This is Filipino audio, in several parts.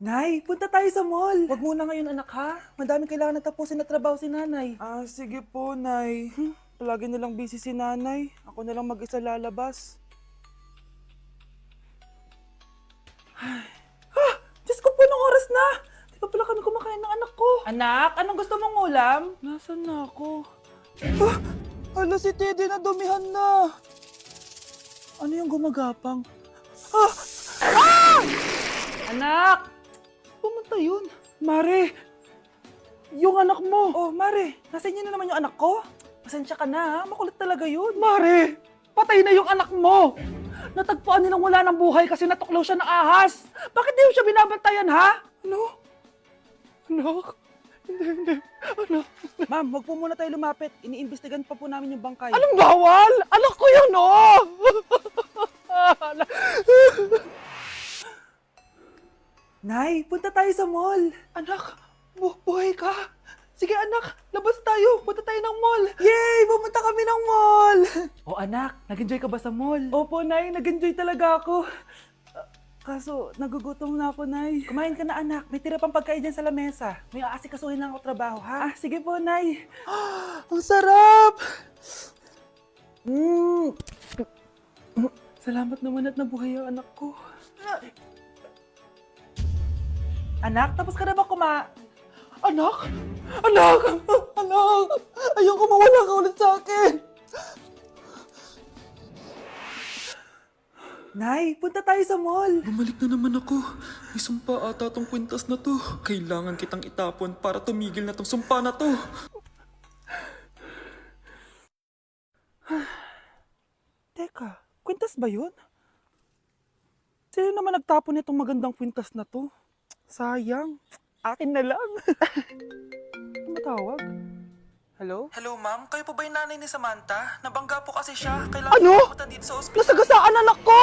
Nay, punta tayo sa mall. Wag muna ngayon anak ha. Madami kailangan na tapusin na trabaho si nanay. Sige po, Nay. Palagi nilang busy si nanay. Ako na lang mag-isa lalabas. Diyos ko po, anong oras na? Di pa pala kami kumakain ng anak ko. Anak, anong gusto mong ulam? Nasaan na ako? Hala, si Teddy na dumihan na. Ano yung gumagapang? Anak! Pumunta yun. Mare! Yung anak mo! Oh, Mare! Nasa inyo na naman yung anak ko? Pasensya ka na ha, makulit talaga yun. Mare! Patay na yung anak mo! Natagpuan nilang wala ng buhay kasi natuklaw siya ng ahas! Bakit di mo siya binabantayan ha? Ano? Anak? Hindi. Anak? Ma'am, wag po muna tayo lumapit. Iniimbestigan pa po namin yung bangkay. Anong bawal? Anak ko yun oh! Nay, punta tayo sa mall. Anak, buhay ka. Sige anak, labas tayo. Punta tayo ng mall. Yay! Pumunta kami ng mall. Oh anak, nag-enjoy ka ba sa mall? Opo, Nay. Nag-enjoy talaga ako. Kaso, nagugutom na ako, Nay. Kumain ka na, anak. May tira pang pagkain dyan sa lamesa. May aasikasuhin lang ako trabaho, ha? Sige po, Nay. Ang sarap! Salamat naman at nabuhay ang anak ko. Anak, tapos ka na ba Anak! Anak! Anak! Ayoko mawala ka ulit sa akin! Nay, punta tayo sa mall. Bumalik na naman ako. May sumpa ata tong kwintas na to. Kailangan kitang itapon para tumigil na tong sumpa na to. Teka, kwintas ba yun? Sino naman nagtapon nitong magandang kwintas na to? Sayang. Akin na lang. Ano matawag? Hello? Hello, ma'am. Kayo po ba yung nanay ni Samantha? Nabangga po kasi siya. Kailangan pumunta dito sa ospital. Nasagasaan anak ko!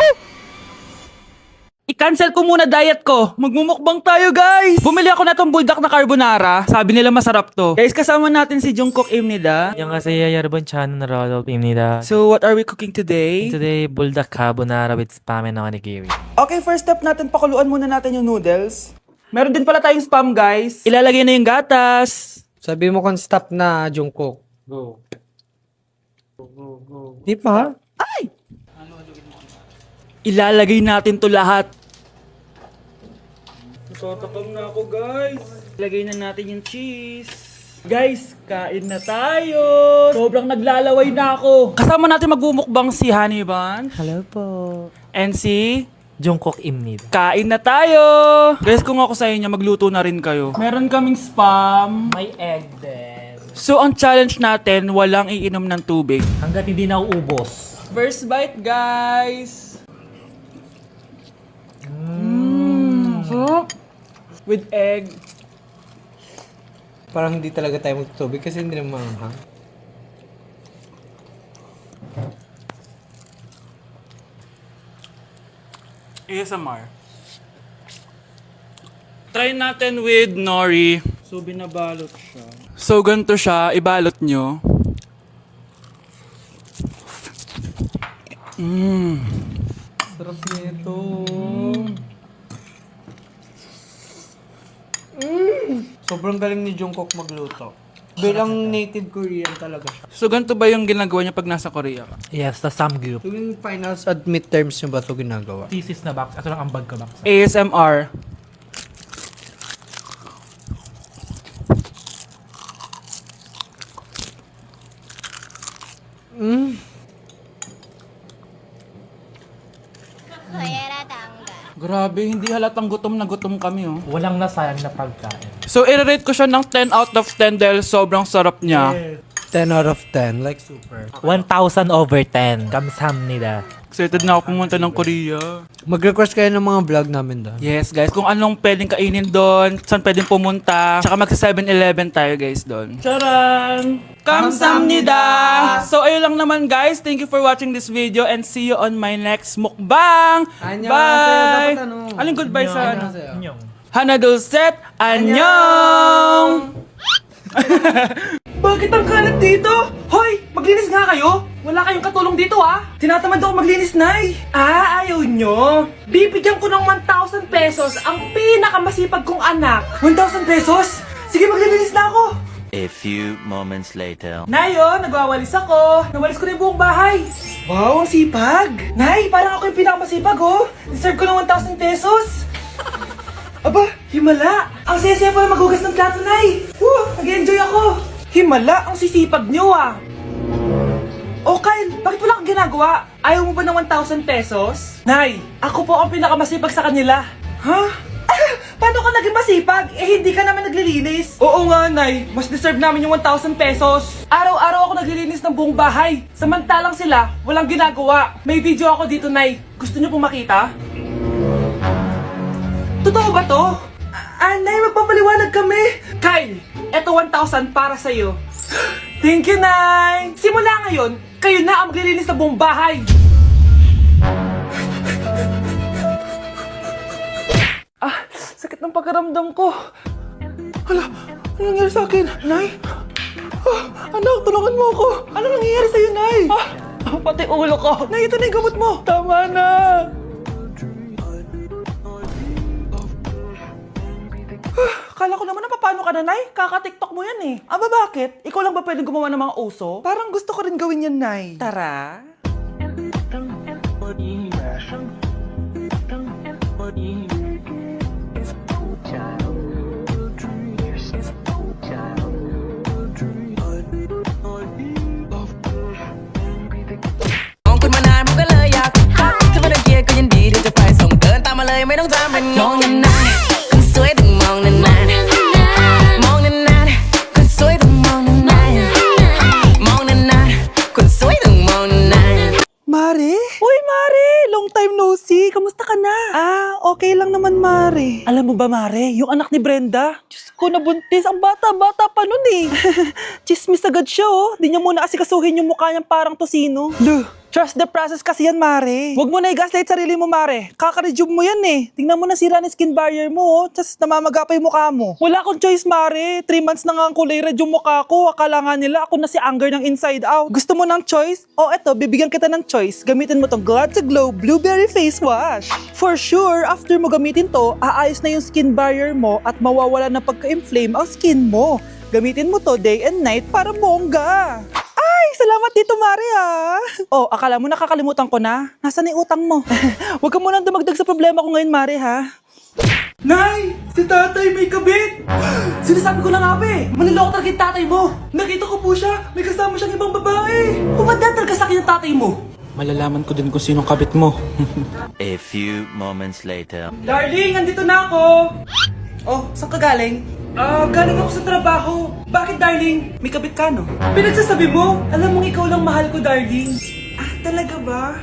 I-cancel ko muna diet ko. Magmumukbang tayo, guys! Bumili ako na tong buldak na carbonara. Sabi nila masarap to. Guys, kasama natin si Jungkook Imnida. 안녕하세요 여러분 저는 로드입니다. So, what are we cooking today? Today buldak carbonara with spam and onigiri. Okay, first step natin, pakuluan muna natin yung noodles. Meron din pala tayong spam, guys. Ilalagay na yung gatas. Sabi mo kung stop na, Jungkook. Go. Di pa? Ilalagay natin to lahat. Natatakam na ako, guys. Ilagay na natin yung cheese. Guys, kain na tayo. Sobrang naglalaway na ako. Kasama natin magmumukbang si Honey Bun. Hello po. And si Jungkook입니다. kain na tayo. Guys, kung ako sa inyo, magluto na rin kayo. Meron kaming spam. May egg din. So, ang challenge natin, walang iinom ng tubig. Hanggat hindi na uubos. First bite, guys. Sarap. With egg. Parang hindi talaga tayo magtutubig kasi hindi naman maanghang. ASMR. Try natin with nori. So, binabalot siya. So, ganito siya. Ibalot nyo. Sarap nito. Sobrang galing ni Jungkook magluto. Bilang native Korean talaga siya. So, ganito ba yung ginagawa niya pag nasa Korea ka? Yes, the samgyup. Tuwing finals at midterms niyo ba ito ginagawa? Thesis na box. Ito lang ang bag ka box. ASMR. Grabe, hindi halatang gutom na gutom kami oh. Walang nasayang na pagkain. So, i-rate ko siya ng 10 out of 10 dahil sobrang sarap niya. 10 out of 10, like super. 1,000 over 10. 감사합니다. Excited na ako pumunta ng Korea. Mag-request kayo ng mga vlog namin doon. Yes, guys. Kung anong pwedeng kainin doon, saan pwedeng pumunta. Tsaka magsa 7-Eleven tayo, guys, doon. Charan! Kamsamnida! So, ayun lang naman, guys. Thank you for watching this video and see you on my next mukbang! Annyeonghaseyo. Bye! Dapat ano? Aling goodbye sa ano? Annyeonghaseyo. 안녕. Hana Dulcet! Annyeong! Bakit ang kalat dito? Hoy! Maglinis nga kayo! Wala kayong katulong dito ah. Tinatamad ako maglinis, Nay. Ah, ayaw nyo. Bibigyan ko ng 1,000 pesos ang pinakamasipag kong anak. 1,000 pesos? Sige, maglilinis na ako. A few moments later. Nay, oh, nagwawalis ako. Nawalis ko na yung buong bahay. Wow, ang sipag. Nay, parang ako yung pinakamasipag, oh. Deserve ko ng 1,000 pesos. Aba, himala. Ang saya-saya pala maghugas ng plato, Nay. Woo, nag-enjoy ako. Himala, ang sisipag nyo, ah. Oh, Kyle, bakit wala kang ginagawa? Ayaw mo ba ng 1,000 pesos? Nay, ako po ang pinakamasipag sa kanila. Ha? Paano ka naging masipag? Eh, hindi ka naman naglilinis. Oo nga, Nay. Mas deserve namin yung 1,000 pesos. Araw-araw ako naglilinis ng buong bahay. Samantalang sila, walang ginagawa. May video ako dito, Nay. Gusto niyo pong makita? Totoo ba to? Nay, magpapaliwanag kami. Kyle, eto 1,000 para sa'yo. Thank you, Nay. Simula ngayon, kayo na ang maglilinis ng buong bahay. Sakit ng pakiramdam ko. Hala, ano nangyari sa akin? Nay? Anak, tulungan mo ako. Ano nangyayari sa'yo, Nay? Pati ulo ko. Nay, ito na yung gamot mo. Tama na. Kala ko naman na paano ka na, Nay? Kaka-tiktok mo yan eh. Aba, bakit? Ikaw lang ba pwedeng gumawa ng mga uso? Parang gusto ko rin gawin yan, Nay. Tara. Mare? Uy, Mare! Long time no see. Kamusta ka na? Okay lang naman, Mare. Alam mo ba, Mare? Yung anak ni Brenda, Diyos ko, nabuntis. Ang bata-bata pa nun eh. Chismis agad siya, oh. Di niya muna kasi kasuhin yung mukha niyang parang tosino. Luh! Trust the process kasi yan, Mare. Huwag mo na i-gaslight sarili mo, Mare. Kaka-rejuve mo yan eh. Tingnan mo na sira ng skin barrier mo, oh. Tapos namamaga pa yung mukha mo. Wala akong choice, Mare. 3 months na nga ang kulay red yung mukha ko. Akala nga nila ako na si Anger ng Inside Out. Gusto mo ng choice? Oh, eto, bibigyan kita ng choice. Gamitin mo tong Glad to Glow Blueberry Face Wash. For sure, after mo gamitin to, aayos na yung skin barrier mo at mawawala na pagka-inflame ang skin mo. Gamitin mo to day and night para bongga. Salamat dito, Mare, ha? Oh, akala mo nakakalimutan ko na? Nasaan yung utang mo? Huwag ka munang dumagdag sa problema ko ngayon, Mare, ha? Nay! Si tatay may kabit! Sinasabi ko na nga, be! Maniloko talaga yung tatay mo! Nakita ko po siya! May kasama siyang ibang babae! Umanda talaga sa akin yung tatay mo! Malalaman ko din kung sinong kabit mo. A few moments later. Darling, andito na ako! Oh, saan ka galing? Galing ako sa trabaho. Bakit, darling? May kabit ka, no? Pinagsasabi mo? Alam mong ikaw lang mahal ko, darling. Talaga ba?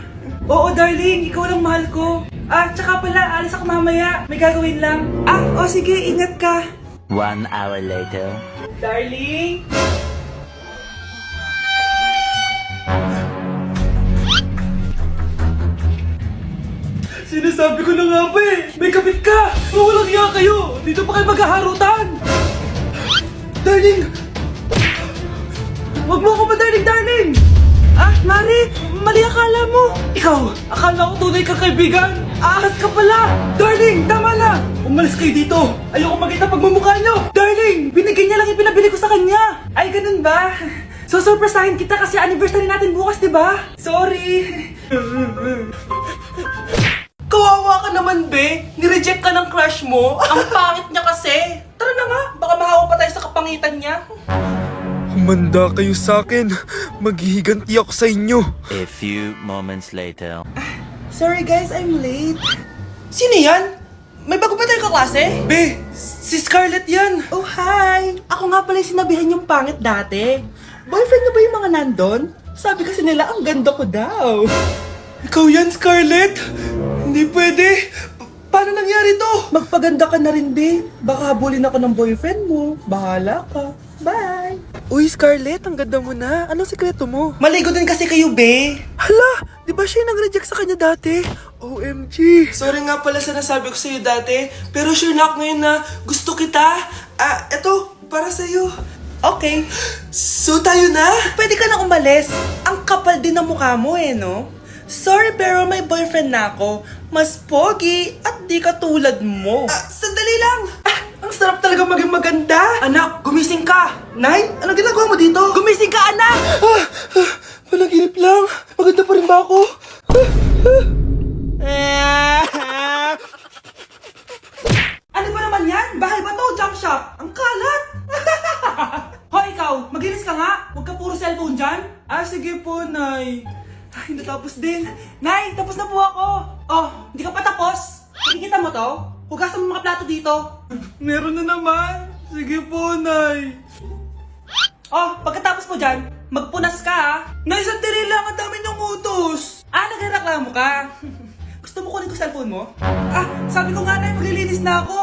Oo, darling. Ikaw lang mahal ko. Tsaka pala, alis ako mamaya. May gagawin lang. Sige. Ingat ka. 1 hour later. Darling? Sinasabi ko na nga ba eh! May kabit ka! Walang iya kayo! Dito pa kayo maghaharutan! Darling! Wag mo ako ba, darling! Mari! Mali akala mo! Ikaw! Akala ko tunay kang kaibigan! Ahas ka pala! Darling! Tama na! Umalis kayo dito! Ayoko makita pagmumukha nyo! Darling! Binigay niya lang yung pinabili ko sa kanya! Ay, ganun ba? So, surpresahin kita kasi anniversary natin bukas, di ba? Sorry! Kawawa ka naman, be! Nireject ka ng crush mo! Ang pangit niya kasi! Tara na nga! Baka mahawa pa tayo sa kapangitan niya! Humanda kayo sa akin. Maghihiganti ako sa inyo. A few moments later. Sorry guys, I'm late. Sino yan? May bago ba tayong kaklase? Be, si Scarlett yan! Oh, hi! Ako nga pala yung sinabihan yung pangit dati. Boyfriend niyo ba yung mga nandun? Sabi kasi nila, ang ganda ko daw. Ikaw yan, Scarlett? Hindi pwede. Paano nangyari to? Magpaganda ka na rin, be. Baka habulin ako ng boyfriend mo. Bahala ka. Bye! Uy, Scarlett, ang ganda mo na. Anong sikreto mo? Maligo din kasi kayo, be. Hala, di ba siya yung nag-reject sa kanya dati? OMG. Sorry nga pala sa nasabi ko sa'yo dati. Pero sure na ako ngayon na gusto kita. Eto, para sa'yo. Okay. So tayo na? Pwede ka na umalis. Ang Ang kapal din ng mukha mo eh, no? Sorry pero may boyfriend na ako. Mas pogi at di katulad mo. Sandali lang! Ang sarap talaga maging maganda! Anak, gumising ka! Nay, ano ginagawa mo dito? Gumising ka, anak! Panaginip lang. Maganda pa rin ba ako? Ano ba naman yan? Bahay ba to? Junk shop? Ang kalat! Hoy, ikaw! Maginis ka nga! Huwag ka puro cellphone dyan! Sige po, Nay. Ay, natapos din. Nay, tapos na po ako! Oh, hindi ka pa tapos? Nakikita mo to? Hugasan mo mga plato dito. Meron na naman. Sige po, Nay. Oh, pagkatapos mo dyan, magpunas ka ha. Nay, sandali lang. Ang dami niyong utos. Nagreklamo ka. Gusto mo kunin ko cellphone mo? Sabi ko nga, Nay, maglilinis na ako.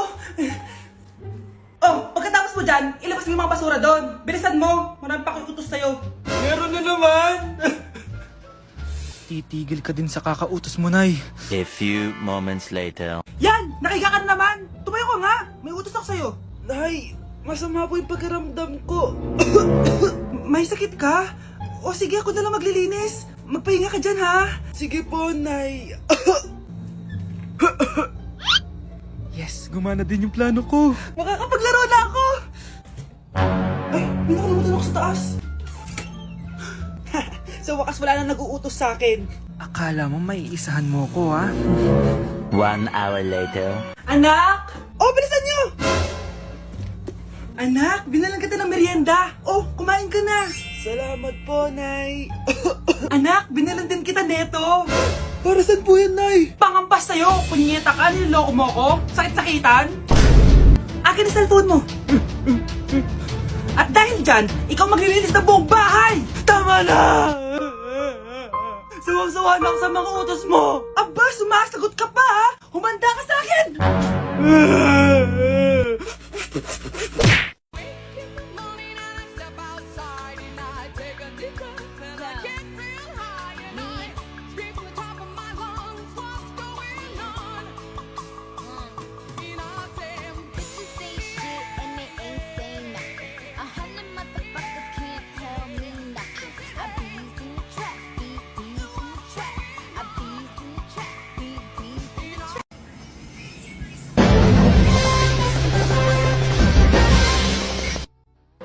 Oh, pagkatapos mo dyan, ilabas mo yung mga basura doon. Bilisan mo. Marami pa akong utos sa'yo. Meron na naman. Titigil ka din sa kakautos mo, Nay. A few moments later. Yan! Nakiga ka na naman! Tumayo ka nga! May utos ako sa'yo. Nay, masama po yung pagkaramdam ko. May sakit ka? O sige, ako na lang maglilinis. Magpahinga ka dyan, ha? Sige po, Nay. Yes, gumana din yung plano ko. Makakapaglaro na ako! Ay, may nakalimutan ako sa taas. Sa wakas wala na nag-uutos sa akin. Akala mo may isahan mo ko, ha? 1 hour later. Anak! Oh, bilisan niyo! Anak, binalan kita ng merienda. Oh, kumain ka na. Salamat po, Nay. Anak, binalan din kita neto. Para saan po yan, Nay? Pangampas sa'yo. Punyeta ka, niloloko mo ko. Sakit-sakitan. Akin ang cellphone mo. At dahil dyan, ikaw maglilinis ng buong bahay. Tama na! Sawang-sawa na ako sa mga utos mo. Aba, sumasagot ka pa ha? Humanda ka sa akin!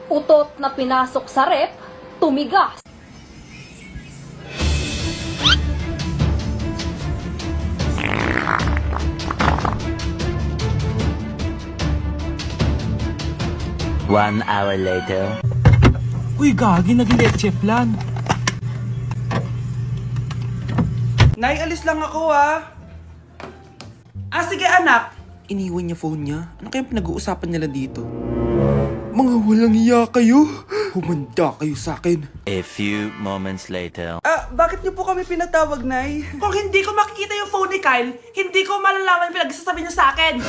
Utot na pinasok sa rep, tumigas. One hour later. Uy, gagi, naging leche flan. Nay, alis lang ako ha. Sige anak. Iniwan niya phone niya. Ano kayang pinag-uusapan nila dito? Mga walang iya kayo. Humanda kayo sa akin. A few moments later. Bakit niyo po kami pinatawag, Nay? Kung hindi ko makikita yung phone ni Kyle, hindi ko malalaman pinagsasabi niya sa akin.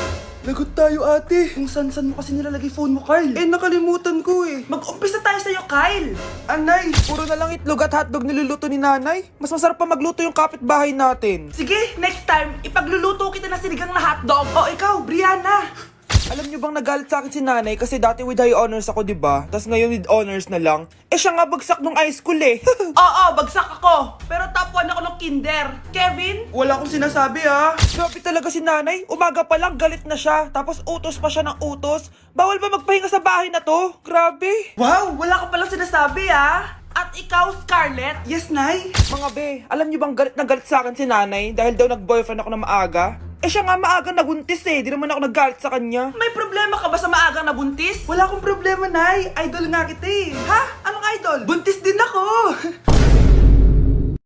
Lagot tayo, ate. Kung san-san mo kasi nilalagay phone mo, Kyle. Nakalimutan ko eh. Mag-umpisa tayo sa'yo, Kyle. Anay, puro na lang itlog at hotdog niluluto ni nanay. Mas masarap pa magluto yung kapitbahay natin. Sige, next time, ipagluluto kita na sinigang na hotdog. O ikaw, Brianna. Alam niyo bang nagalit sa akin si nanay kasi dati with high honors ako, diba? Tapos ngayon with honors na lang. Siya nga bagsak nung high school eh. Oo, bagsak ako. Pero top 1 ako ng kinder. Kevin? Wala akong sinasabi ha. Grabe talaga si nanay. Umaga pa lang galit na siya. Tapos utos pa siya ng utos. Bawal ba magpahinga sa bahay na to? Grabe. Wow, wala ka palang sinasabi ha. At ikaw, Scarlett? Yes, Nay? Mga be, alam niyo bang galit na galit sa akin si nanay dahil daw nag-boyfriend ako na maaga? Siya nga maagang nabuntis eh. Di naman ako naggalit sa kanya. May problema ka ba sa maagang nabuntis? Wala akong problema, Nay. Idol nga kita eh. Ha? Anong idol? Buntis din ako.